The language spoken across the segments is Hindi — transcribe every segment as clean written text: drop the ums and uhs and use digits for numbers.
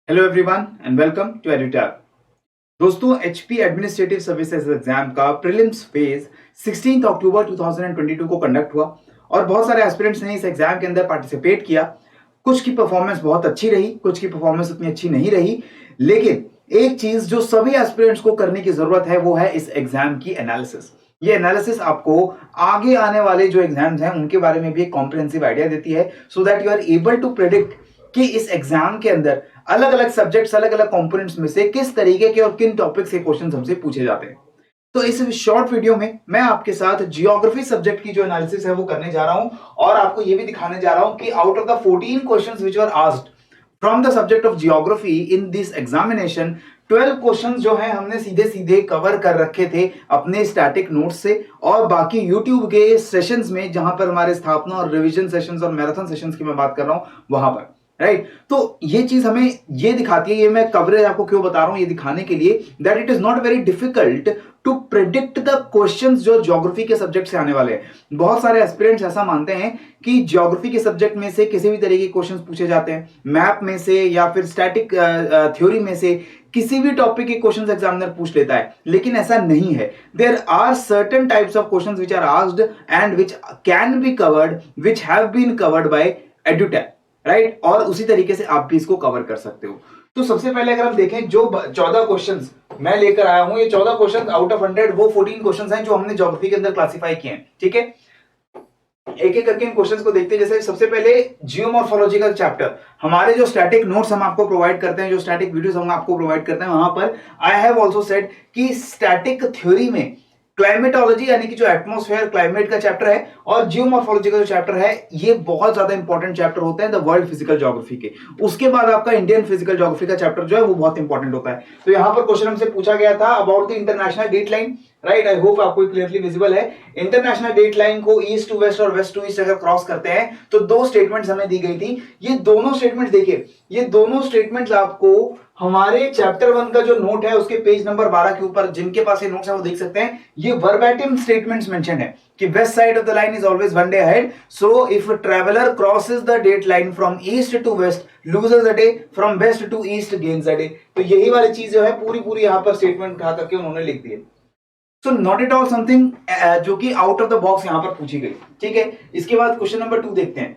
Hello everyone and welcome to EduTap. दोस्तों, एचपी एडमिनिस्ट्रेटिव सर्विसेज एग्जाम का प्रीलिम्स फेज 16 अक्टूबर 2022 को कंडक्ट हुआ और बहुत सारे एस्पिरेंट्स ने इस एग्जाम के अंदर पार्टिसिपेट किया। कुछ की परफॉर्मेंस बहुत अच्छी रही, कुछ की परफॉर्मेंस उतनी अच्छी नहीं रही, लेकिन एक चीज जो सभी एस्पिरेंट्स को करने की जरूरत है वो है इस एग्जाम की एनालिसिस। ये एनालिसिस आपको आगे आने वाले जो एग्जाम्स हैं उनके बारे में भी एक कॉम्प्रिहेंसिव आइडिया देती है, so that you are able to predict कि इस एग्जाम के अंदर अलग अलग सब्जेक्ट्स, अलग अलग कंपोनेंट्स में से किस तरीके के और किन टॉपिक से क्वेश्चंस हमसे पूछे जाते हैं। तो इस शॉर्ट वीडियो में मैं आपके साथ जियोग्राफी सब्जेक्ट की जो एनालिसिस है वो करने जा रहा हूं और आपको ये भी दिखाने जा रहा हूं कि out of the 14 questions which were asked from the subject of geography in this examination, 12 questions जो है हमने सीधे सीधे कवर कर रखे थे अपने स्टैटिक नोट्स से और बाकी यूट्यूब के सेशंस में, जहां पर हमारे स्थापना और रिवीजन सेशंस और मैराथन सेशंस की मैं बात कर रहा हूं वहां पर। राइट, तो ये चीज हमें ये दिखाती है, ये मैं कवरेज आपको क्यों बता रहा हूं, ये दिखाने के लिए that it is not very difficult to predict the questions जो ज्योग्राफी के सब्जेक्ट से आने वाले हैं। बहुत सारे एस्पिरेंट्स ऐसा मानते हैं कि ज्योग्राफी के सब्जेक्ट में से किसी भी तरीके के क्वेश्चंस पूछे जाते हैं, मैप में से या फिर स्टैटिक थ्योरी में से किसी भी टॉपिक के क्वेश्चंस एग्जामिनर पूछ लेता है, लेकिन ऐसा नहीं है। There are certain types of questions which are asked and which can be covered, which have been covered by EduTap, right, और उसी तरीके से आप भी इसको कवर कर सकते हो। तो सबसे पहले अगर हम देखें, जो 14 क्वेश्चंस मैं लेकर आया हूं, ये 14 क्वेश्चंस आउट ऑफ 100 वो 14 क्वेश्चंस हैं जो हमने ज्योग्राफी के अंदर क्लासिफाई किए हैं। ठीक है, एक एक करके इन क्वेश्चंस को देखते हैं। जैसे सबसे पहले जियोमॉर्फोलॉजी का चैप्टर, हमारे जो स्टैटिक नोट्स हम आपको प्रोवाइड करते हैं, जो स्टैटिक वीडियोस हम आपको प्रोवाइड करते हैं, वहां पर आई हैव आल्सो सेड कि स्टैटिक थ्योरी में क्लाइमेटोलॉजी यानी कि जो एटमॉस्फेयर क्लाइमेट का चैप्टर है और जियोमॉर्फोलॉजी का जो चैप्टर है, ये बहुत ज्यादा इंपॉर्टेंट चैप्टर होते हैं द वर्ल्ड फिजिकल ज्योग्राफी के। उसके बाद आपका इंडियन फिजिकल ज्योग्राफी का चैप्टर जो है वो बहुत इंपॉर्टेंट होता है। तो यहां पर क्वेश्चन हमसे पूछा गया था about the international date line, right, I hope आपको क्लियरली विजिबल है। इंटरनेशनल डेट लाइन को ईस्ट टू वेस्ट और वेस्ट टू ईस्ट अगर क्रॉस करते हैं तो दो स्टेटमेंट्स हमें दी गई थी। ये दोनों स्टेटमेंट्स देखिए, ये दोनों स्टेटमेंट्स आपको हमारे चैप्टर 1 का जो नोट है उसके पेज नंबर 12 के ऊपर, जिनके पास ये नोट्स है वो देख सकते हैं। ये वर्बैटिम स्टेटमेंट्स मेंशन है कि west side of the line is always one day ahead, so if traveller crosses the date line from east to west loses a day, from west to east gains a day. तो यही वाली चीज जो है पूरी पूरी यहां पर स्टेटमेंट उठा करके उन्होंने लिख दी है। So not at all something जो कि आउट ऑफ द बॉक्स यहां पर पूछी गई। ठीक है, इसके बाद क्वेश्चन नंबर 2 देखते हैं।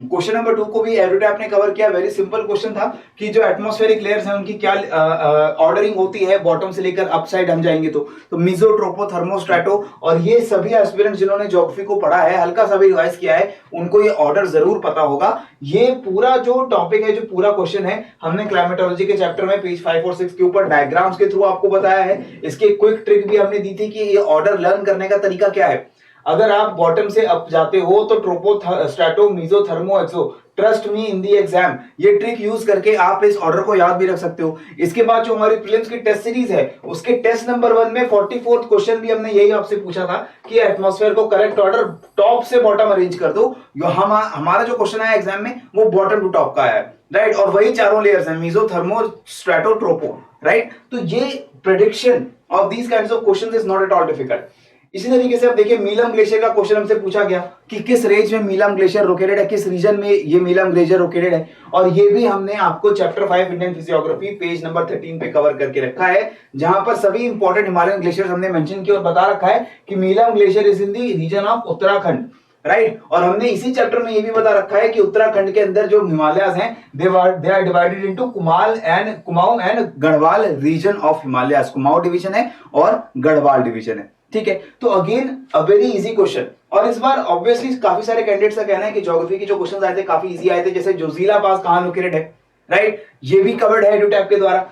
क्वेश्चन नंबर 2 को भी एडुटैब ने कवर किया। वेरी सिंपल क्वेश्चन था कि जो एटमॉस्फेरिक लेयर्स हैं उनकी क्या ऑर्डरिंग होती है बॉटम से लेकर अप साइड हम जाएंगे तो मिजो, ट्रोपो, थर्मो, स्ट्रैटो। और ये सभी एस्पिरेंट्स जिन्होंने ज्योग्राफी को पढ़ा है, हल्का सा भी रिवाइज किया है, उनको ये ऑर्डर जरूर पता होगा। ये पूरा जो टॉपिक है, जो पूरा क्वेश्चन है, हमने क्लाइमेटोलॉजी के चैप्टर में पेज 5 और 6 के ऊपर डायग्राम्स के थ्रू आपको बताया है। इसके क्विक ट्रिक भी हमने दी थी कि ये ऑर्डर लर्न करने का तरीका क्या है। अगर आप बॉटम से अप जाते हो तो tropo, strato, meso, thermo, exo, trust me in the exam, ये ट्रिक यूज करके आप इस ऑर्डर को याद भी रख सकते हो। इसके बाद जो हमारी प्रीलिम्स की टेस्ट सीरीज है, उसके टेस्ट नंबर 1 में 44th क्वेश्चन भी हमने यही आपसे पूछा था कि एटमॉस्फेयर को करेक्ट ऑर्डर टॉप से बॉटम अरेंज कर दो। हमारा जो क्वेश्चन आया एग्जाम में वो बॉटम टू टॉप का है, राइट, और वही चारों लेयर्स हैं, मिजो, थर्मो, स्ट्रैटो, ट्रोपो, राइट। तो ये prediction of these kinds of questions is not at all difficult. इसी तरीके से आप देखिए, मीलम ग्लेशियर का क्वेश्चन हमसे पूछा गया कि किस रेंज में मीलम ग्लेशियर लोकेटेड है, किस रीजन में ये मीलम ग्लेशियर लोकेटेड है, और ये भी हमने आपको chapter 5 Indian physiography page number 13 पे कवर करके रखा है, जहां पर सभी इंपॉर्टेंट हिमालयन ग्लेशियर्स हमने मेंशन किया और बता रखा है कि Milam glacier is in the region of Uttarakhand, right. और हमने इसी चैप्टर में ये भी बता रखा है कि उत्तराखंड के अंदर जो हिमालयस हैं they are divided into Kumaon and Garhwal region of Himalayas. Kumaon division है और गढ़वाल डिवीजन है। ठीक है, तो again a very easy question. और इस बार ऑब्वियसली काफी सारे कैंडिडेट्स का कहना है कि ज्योग्राफी के जो क्वेश्चंस आए थे काफी इजी आए थे। जैसे जोजिला पास कहां लोकेटेड है, राइट, ये भी कवर्ड है एडुटैब के द्वारा।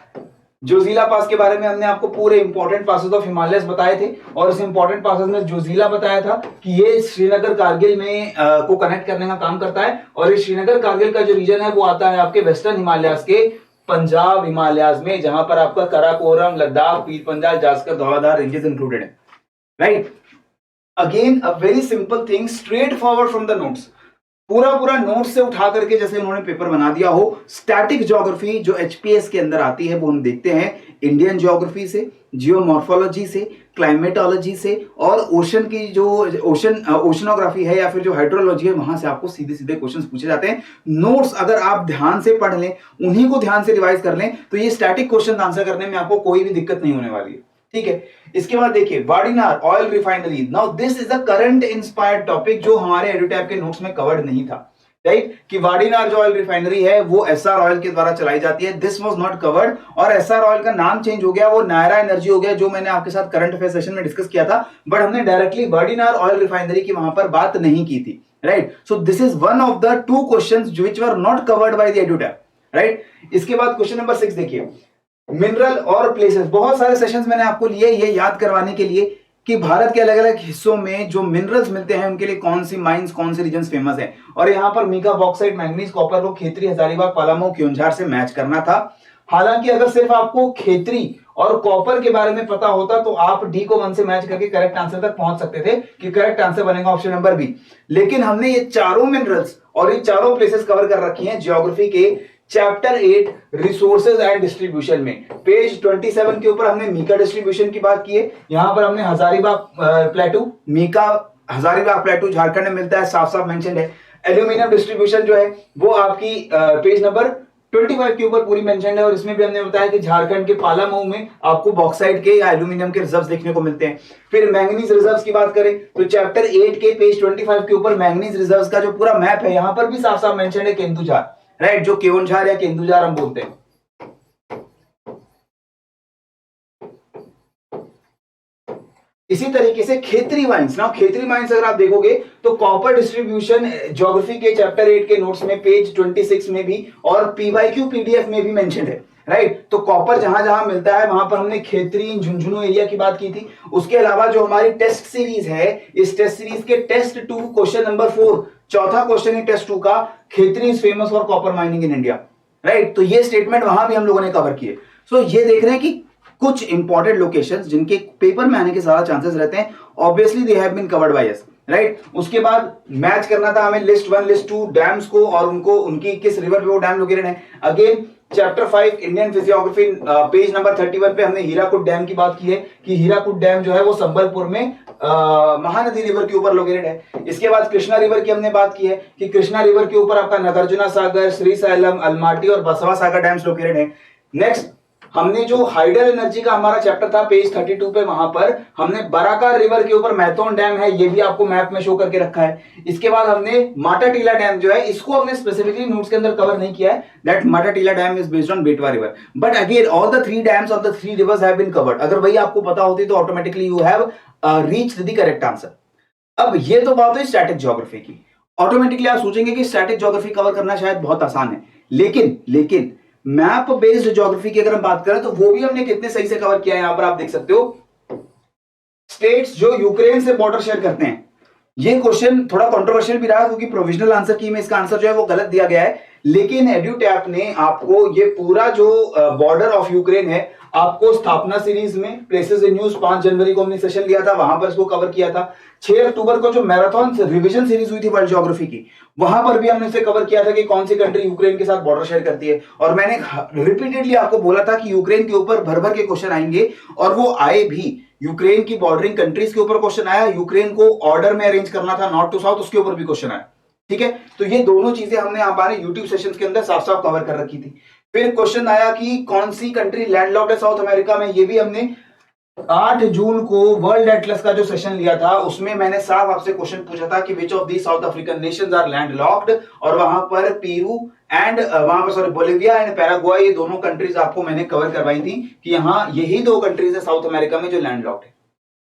जोजिला पास के बारे में हमने आपको पूरे इंपॉर्टेंट पासेस ऑफ हिमालयस बताए थे और इस इंपॉर्टेंट पासेस में जोजिला बताया था कि ये श्रीनगर कारगिल में को कनेक्ट करने का काम करता है। और ये श्रीनगर कारगिल का जो रीजन है वो आता है आपके वेस्टर्न हिमालयस के पंजाब हिमालयस में, जहां पर आपका कराकोरम, लद्दाख, पीर पंजाल, जास्कर, धौलाधार रेंजेस इंक्लूडेड है, right. Again a very simple thing, straight forward from the notes. पूरा पूरा नोट से उठा करके जैसे उन्होंने पेपर बना दिया हो। स्टैटिक ज्योग्राफी जो एचपीएस के अंदर आती है वो हम देखते हैं इंडियन ज्योग्राफी से, जियोमॉर्फोलॉजी से, क्लाइमेटोलॉजी से, और ओशन की जो ओशनोग्राफी है या फिर जो हाइड्रोलॉजी है वहां से आपको सीधे सीधे क्वेश्चंस पूछे जाते हैं। नोट्स अगर आप ध्यान से पढ़ लें, उन्हीं को ध्यान से रिवाइज कर लें, तो ये स्टैटिक क्वेश्चन आंसर करने में आपको कोई भी दिक्कत नहीं होने वाली है। ठीक है, इसके बाद देखिए Vadinar oil refinery. Now this is a current inspired topic जो हमारे एडुटैब के नोट्स में कवर्ड नहीं था, राइट, कि वाडिनार जो ऑयल रिफाइनरी है वो एसआर ऑयल के द्वारा चलाई जाती है। दिस वाज नॉट कवर्ड, और एसआर ऑयल का नाम चेंज हो गया, वो नायरा एनर्जी हो गया, जो मैंने आपके साथ करंट अफेयर सेशन में डिस्कस किया था, बट हमने डायरेक्टली वाडिनार ऑयल रिफाइनरी की वहां पर बात नहीं की थी, right. So this is one of the 2 questions which were not covered by the EduTap, right. इसके बाद क्वेश्चन नंबर 6 देखिए, मिनरल और प्लेसेस। बहुत सारे सेशंस मैंने आपको लिए ये याद करवाने के लिए कि भारत के अलग अलग हिस्सों में जो मिनरल्स मिलते हैं उनके लिए कौन सी माइंस, कौन से रीजन्स फेमस हैं। और यहाँ पर मीका, बॉक्साइट, मैंगनीज, कॉपर को खेतरी, हजारीबाग, पलामू, क्योंझार से मैच करना था। हालांकि अगर सिर्फ आपको खेतरी और कॉपर के बारे में पता होता तो आप डी को 1 से मैच करके करेक्ट आंसर तक पहुंच सकते थे कि करेक्ट आंसर बनेगा ऑप्शन नंबर बी। लेकिन हमने ये चारों मिनरल्स और ये चारों प्लेसेस कवर कर रखी हैं ज्योग्राफी के चैप्टर 8 रिसोर्सेज एंड डिस्ट्रीब्यूशन में। पेज 27 के ऊपर हमने मीका डिस्ट्रीब्यूशन की बात की है। यहां पर हमने हजारीबाग प्लेटू, मीका हजारीबाग प्लेटू झारखंड में मिलता है, साफ साफ मेंशन है। एल्यूमिनियम डिस्ट्रीब्यूशन जो है वो आपकी पेज नंबर 25 के ऊपर पूरी मेंशन है, और इसमें भी हमने बताया कि झारखंड के पालामऊ में आपको बॉक्साइट के या एल्यूमिनियम के रिजर्व्स देखने को मिलते हैं। फिर मैंगनीज रिजर्व्स की बात करें तो चैप्टर 8 के पेज 25 के ऊपर मैंगनीज रिजर्व्स का जो पूरा मैप है यहां पर भी साफ साफ मेंशन है केंदुझार, राइट, जो केवंझार या केंदुझार हम बोलते हैं। इसी तरीके से Khetri mines. Now Khetri mines अगर आप देखोगे तो कॉपर डिस्ट्रीब्यूशन ज्योग्राफी के चैप्टर 8 के नोट्स में पेज 26 में भी और पीवाईक्यू पीडीएफ में भी मेंशन है, राइट। तो कॉपर जहां जहां मिलता है वहां पर हमने खेतरी, झुंझुनू एरिया की बात की थी। उसके अलावा जो हमारी टेस्ट सीरीज है, इस टेस्ट सीरीज के टेस्ट 2 क्वेश्चन नंबर 4, चौथा क्वेश्चन है टेस्ट 2 का, Khetri is famous for copper mining in India, right. तो ये स्टेटमेंट वहां भी हम लोगों ने कवर किए। सो ये देख रहे हैं कि कुछ इंपॉर्टेंट लोकेशंस जिनके पेपर में आने के ज्यादा चांसेस रहते हैं, obviously they have been covered by us, right. उसके बाद मैच करना था हमें लिस्ट 1 लिस्ट 2 डैम्स को, और उनको उनकी किस रिवर पे वो डैम लोकेटेड है। Again chapter 5 Indian physiography page number 31 पे हमने हीराकुड डैम की बात की है कि हीराकुड डैम जो है वो संबलपुर में महानदी रिवर के ऊपर लोकेटेड है। इसके बाद कृष्णा रिवर की हमने बात की है कि कृष्णा रिवर के ऊपर आपका नागार्जुना सागर, श्रीशैलम, अलमाटी और बसवा सागर डैम्स लोकेटेड है। नेक्स्ट हमने जो हाइडल एनर्जी का हमारा चैप्टर था पेज 32 पे, वहां पर हमने बराकार रिवर के ऊपर मैथोन डैम है, ये भी आपको मैप में शो करके रखा है। इसके बाद हमने माटाटीला डैम जो है, इसको हमने स्पेसिफिकली नोट्स के अंदर कवर नहीं किया है, that Matatila dam is based on Betwa river, but again all the 3 dams of the 3 rivers have been covered. अगर वही आपको पता होती तो automatically you have reached the correct answer. अब ये तो बात हुई स्टैटिक ज्योग्राफी की। ऑटोमेटिकली आप सोचेंगे कि स्टैटिक ज्योग्राफी कवर करना शायद बहुत आसान है, लेकिन मैप बेस्ड ज्योग्राफी की अगर हम बात करें तो वो भी हमने कितने सही से कवर किया है। यहां पर आप देख सकते हो स्टेट्स जो यूक्रेन से बॉर्डर शेयर करते हैं। ये क्वेश्चन थोड़ा कंट्रोवर्शियल भी रहा क्योंकि प्रोविजनल आंसर की में इसका आंसर जो है वो गलत दिया गया है, लेकिन एड्यूटैप ने आपको ये पूरा जो बॉर्डर ऑफ यूक्रेन है आपको स्थापना सीरीज में प्लेसेस इन न्यूज 5 जनवरी को हमने सेशन लिया था, वहां पर इसको कवर किया था। 6 अक्टूबर को जो मैराथन रिवीजन सीरीज हुई थी वर्ल्ड ज्योग्राफी की, वहां पर भी हमने इसे कवर किया था कि कौन सी कंट्री यूक्रेन के साथ बॉर्डर शेयर करती है। और मैंने रिपीटेडली आपको बोला था कि यूक्रेन के ऊपर भर भर के क्वेश्चन आएंगे, और वो आए भी। यूक्रेन की बॉर्डरिंग कंट्रीज के ऊपर क्वेश्चन आया, यूक्रेन को ऑर्डर में अरेंज करना था नॉर्थ टू साउथ, उसके ऊपर भी क्वेश्चन आया, ठीक है। तो ये दोनों चीजें हमने हमारे यूट्यूब सेशंस के अंदर साफ साफ कवर कर रखी थी। फिर क्वेश्चन आया कि कौन सी कंट्री लैंडलॉक्ड है साउथ अमेरिका में, ये भी हमने 8 जून को वर्ल्ड एटलस का जो सेशन लिया था उसमें मैंने साफ आपसे क्वेश्चन पूछा था कि which of the South African nations are landlocked, और वहां पर पेरू एंड वहां पर बोलिविया एंड पैराग्वाय, ये दोनों कंट्रीज आपको मैंने कवर करवाई थी कि यहाँ यही 2 कंट्रीज है साउथ अमेरिका में जो लैंडलॉक्ड है।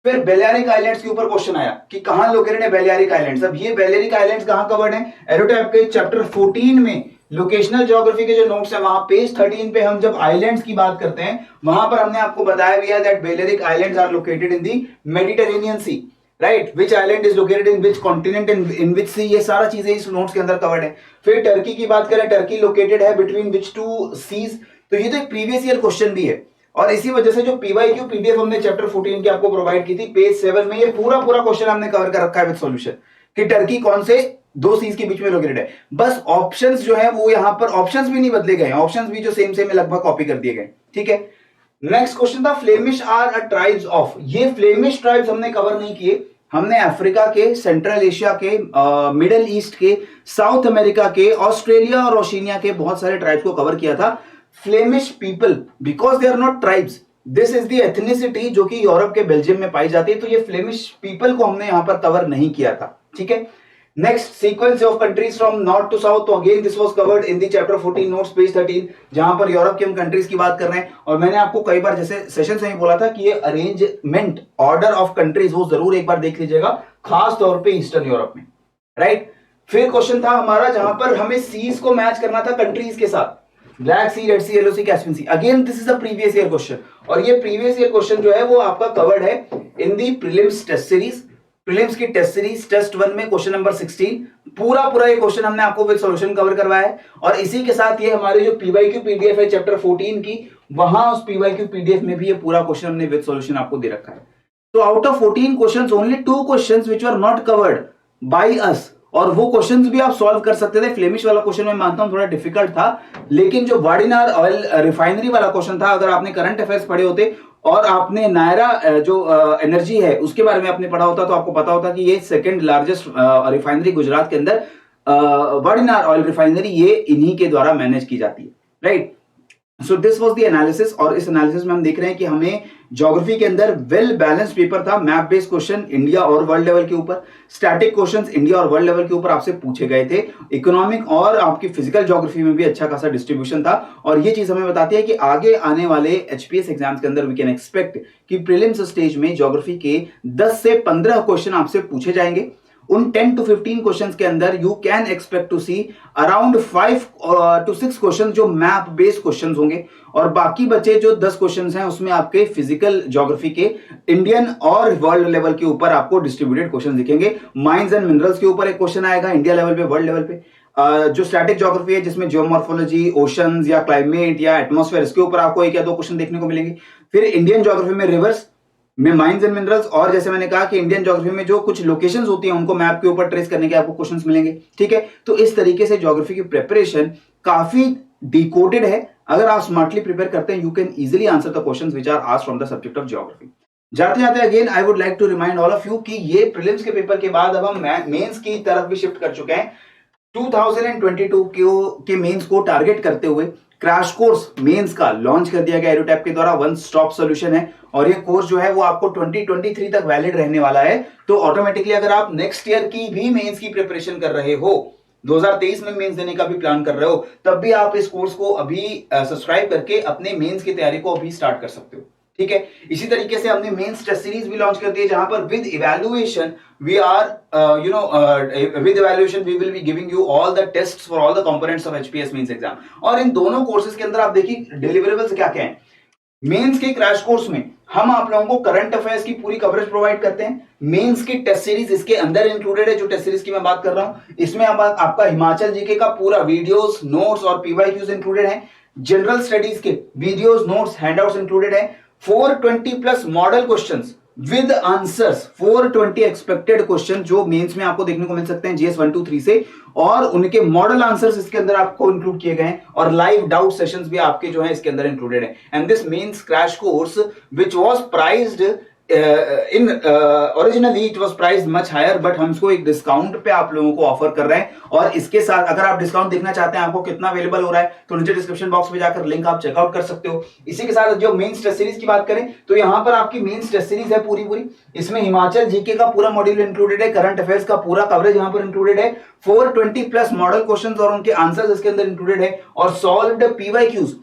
फिर बेलियारिक आइलैंड्स के ऊपर क्वेश्चन आया कि कहां लोकेटेड है बेलियारिक आइलैंड्स। अब ये बेलियारिक आइलैंड्स कहां कवर्ड है, एरोटैप के चैप्टर 14 में लोकेशनल ज्योग्राफी के जो नोट्स है वहां पेज 13 पे हम जब आइलैंड्स की बात करते हैं वहां पर हमने आपको बताया भी है that Balearic islands are located in the Mediterranean sea, right, which island is located in which continent in which sea, ये सारा चीजें इस नोट्स के अंदर कवर्ड है। फिर टर्की की बात करें, टर्की लोकेटेड है बिटवीन विच 2 सीज, तो ये तो एक प्रीवियस ईयर क्वेश्चन भी है। और इसी वजह से जो पीवाईक्यू पीडीएफ हमने चैप्टर 14 की आपको प्रोवाइड की थी पेज 7 में, ये पूरा क्वेश्चन हमने कवर कर रखा है विद सॉल्यूशन। कि टर्की कौन से दो सीज के बीच में लोकेटेड है। बस ऑप्शंस जो है वो यहां पर ऑप्शंस भी नहीं बदले गए, ऑप्शंस भी जो सेम सेम है लगभग कॉपी कर दिए गए। ठीक है, नेक्स्ट क्वेश्चन था Flemish are a tribes of. ये फ्लेमिश ट्राइब्स हमने कवर नहीं किए, हमने अफ्रीका के, सेंट्रल एशिया के, मिडिल ईस्ट के, साउथ अमेरिका के, ऑस्ट्रेलिया और ओशिनिया के बहुत सारे ट्राइब्स को कवर किया था। Flemish people because they are not tribes, this is the ethnicity जो कि यूरोप के बेल्जियम में पाई जाती है, तो ये फ्लेमिश पीपल को हमने यहां पर कवर नहीं किया था। ठीक है, next sequence of countries from north to south, तो again this was covered in the chapter 14 notes page 13, जहां पर यूरोप के हम कंट्रीज की बात कर रहे हैं। और मैंने आपको कई बार जैसे सेशन में ही बोला था कि ये अरेंजमेंट ऑर्डर ऑफ कंट्रीज वो जरूर एक बार देख लीजिएगा, खास तौर पे ईस्टर्न यूरोप में। राइट, फिर क्वेश्चन था हमारा जहां पर हमें सीज को मैच करना था कंट्रीज के साथ, Black Sea, Red Sea, Yellow Sea, Caspian Sea. Again this is a previous year question, और ये प्रीवियस ईयर क्वेश्चन जो है वो आपका कवर्ड है इन दी प्रीलिम्स टेस्ट सीरीज, प्रीलिम्स की टेस्ट सीरीज टेस्ट 1 में क्वेश्चन नंबर 16 पूरा ये क्वेश्चन हमने आपको विद सॉल्यूशन कवर करवाया है। और इसी के साथ ये हमारे जो पीवाईक्यू पीडीएफ है चैप्टर 14 की, वहां उस पीवाईक्यू पीडीएफ में भी ये पूरा क्वेश्चन हमने विद सॉल्यूशन आपको दे रखा है। तो out of 14 questions only 2 questions which were not covered by अस, और वो क्वेश्चंस भी आप सॉल्व कर सकते थे। फ्लेमिश वाला क्वेश्चन मैं मानता हूं थोड़ा डिफिकल्ट था, लेकिन जो वार्डिनार ऑयल रिफाइनरी वाला क्वेश्चन था, अगर आपने करंट अफेयर्स पढ़े होते और आपने नायरा जो एनर्जी है उसके बारे में आपने पढ़ा होता, तो आपको पता होता कि ये सेकंड लार्जेस्ट रिफाइनरी गुजरात के अंदर, वार्डिनार ऑयल रिफाइनरी, ये इन्हीं के द्वारा मैनेज की जाती है। Right, so this was the analysis, और इस एनालिसिस में हम देख रहे हैं कि हमें ज्योग्राफी के अंदर वेल बैलेंस्ड पेपर था। मैप बेस्ड क्वेश्चन इंडिया और वर्ल्ड लेवल के ऊपर, स्टैटिक क्वेश्चंस इंडिया और वर्ल्ड लेवल के ऊपर आपसे पूछे गए थे। इकोनॉमिक और आपकी फिजिकल ज्योग्राफी में भी अच्छा खासा डिस्ट्रीब्यूशन था, और ये चीज हमें बताती है कि आगे आने वाले एचपीएस एग्जाम्स के अंदर वी कैन एक्सपेक्ट कि प्रीलिम्स स्टेज में ज्योग्राफी के 10 से 15 क्वेश्चन आपसे पूछे जाएंगे। उन 10 to 15 क्वेश्चंस के अंदर you can expect to see around 5 to 6 question जो मैप बेस्ड क्वेश्चंस होंगे, और बाकी बचे जो 10 क्वेश्चंस हैं उसमें आपके फिजिकल ज्योग्राफी के इंडियन और वर्ल्ड लेवल के ऊपर आपको डिस्ट्रीब्यूटेड क्वेश्चन दिखेंगे। माइंस एंड मिनरल्स के ऊपर एक क्वेश्चन आएगा इंडिया लेवल पे, वर्ल्ड लेवल पे। जो स्टैटिक ज्योग्राफी है जिसमें जियोमॉर्फोलॉजी, ओशंस या क्लाइमेट या एटमॉस्फेयर, इसके ऊपर आपको 1 या 2 क्वेश्चन देखने को मिलेंगे। फिर इंडियन ज्योग्राफी में रिवर्स में माइंस एंड मिनरल्स, और जैसे मैंने कहा कि इंडियन ज्योग्राफी में जो कुछ लोकेशंस होती हैं उनको मैप के ऊपर ट्रेस करने के आपको क्वेश्चंस मिलेंगे। ठीक है, तो इस तरीके से ज्योग्राफी की प्रिपरेशन काफी डिकोडेड है। अगर आप स्मार्टली प्रिपेयर करते हैं, you can easily answer the questions which are asked from the subject of geography. जाते जाते again I would like to remind all of you कि ये प्रीलिम्स के पेपर के बाद अब हम मेंस की तरफ भी शिफ्ट कर चुके हैं। 2022 के मेंस को टारगेट करते हुए क्रैश कोर्स मेंस का लॉन्च कर दिया गया एडुटैप के द्वारा, वन स्टॉप सॉल्यूशन है, और ये कोर्स जो है वो आपको 2023 तक वैलिड रहने वाला है। तो ऑटोमेटिकली अगर आप नेक्स्ट ईयर की भी मेंस की प्रिपरेशन कर रहे हो, 2023 में मेंस देने का भी प्लान कर रहे हो, तब भी आप इस कोर्स को अभी सब्सक्राइब करके अपने मेंस की तैयारी को अभी स्टार्ट कर सकते हो। ठीक है, इसी तरीके से हमने मेंस टेस्ट सीरीज भी लॉन्च कर दी है, जहां पर with evaluation we are with evaluation we will be giving you all the tests for all the components of HPS mains exam. और इन दोनों कोर्सेज के अंदर आप देखिए डिलीवरेबल्स क्या क्या है। मेंस के क्रैश कोर्स में हम आप लोगों को करंट अफेयर्स की पूरी कवरेज प्रोवाइड करते हैं। मेंस की टेस्ट सीरीज इसके अंदर इंक्लूडेड है, जो टेस्ट सीरीज की मैं बात कर रहा हूं, इसमें आपका हिमाचल जीके का पूरा वीडियोस, नोट्स और पीवाईक्यूज इंक्लूडेड है। जनरल स्टडीज के वीडियोस, नोट्स, हैंडआउट्स इंक्लूडेड है। 420 plus model questions with answers, 420 expected question जो मेंस में आपको देखने को मिल सकते हैं जीएस 1 2 3 से, और उनके मॉडल आंसर्स इसके अंदर आपको इंक्लूड किए गए हैं, और लाइव डाउट सेशंस भी आपके जो है इसके अंदर इंक्लूडेड है। And this mains crash course which was priced in originally it was priced much higher, but हम इसको एक डिस्काउंट पे आप लोगों को ऑफर कर रहे हैं। और इसके साथ अगर आप डिस्काउंट देखना चाहते हैं आपको कितना अवेलेबल हो रहा है, तो नीचे डिस्क्रिप्शन बॉक्स में जाकर लिंक आप चेकआउट कर सकते हो। इसी के साथ जो मेंस टेस्ट सीरीज की बात करें तो यहां पर आपकी मेंस टेस्ट सीरीज है पूरी, इसमें हिमाचल जीके का पूरा मॉड्यूल इंक्लूडेड है, करंट अफेयर्स का पूरा कवरेज यहां पर इंक्लूडेड है, 420 प्लस मॉडल क्वेश्चंस और उनके आंसर्स इसके अंदर इंक्लूडेड है, और सॉल्व्ड पीवाईक्यूज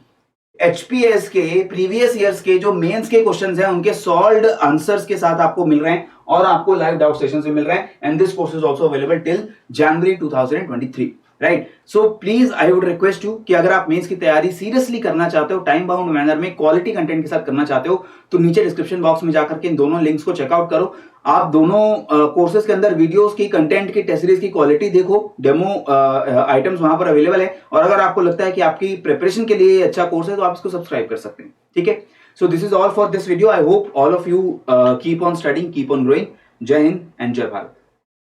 एचपीएस के प्रीवियस ईयर्स के जो मेंस के क्वेश्चंस हैं उनके सॉल्व्ड आंसर्स के साथ आपको मिल रहे हैं, और आपको लाइव डाउट सेशंस भी मिल रहे हैं। And this course is also available till January 2023, right. So please I would request you कि अगर आप मेंस की तैयारी सीरियसली करना चाहते हो, टाइम बाउंड मैनर में क्वालिटी कंटेंट के साथ करना चाहते हो, तो नीचे डिस्क्रिप्शन बॉक्स में जाकर के इन दोनों लिंक्स को चेकआउट करो। आप दोनों कोर्सेज के अंदर वीडियोस की, कंटेंट की, टेस्ट सीरीज की क्वालिटी देखो, डेमो आइटम्स वहां पर अवेलेबल है, और अगर आपको लगता है कि आपकी प्रिपरेशन के लिए अच्छा कोर्स है तो आप इसको सब्सक्राइब कर सकते हैं। ठीक है, सो this is all for this video. I hope all of you keep on studying, keep on growing. जय हिंद एंड जय भारत।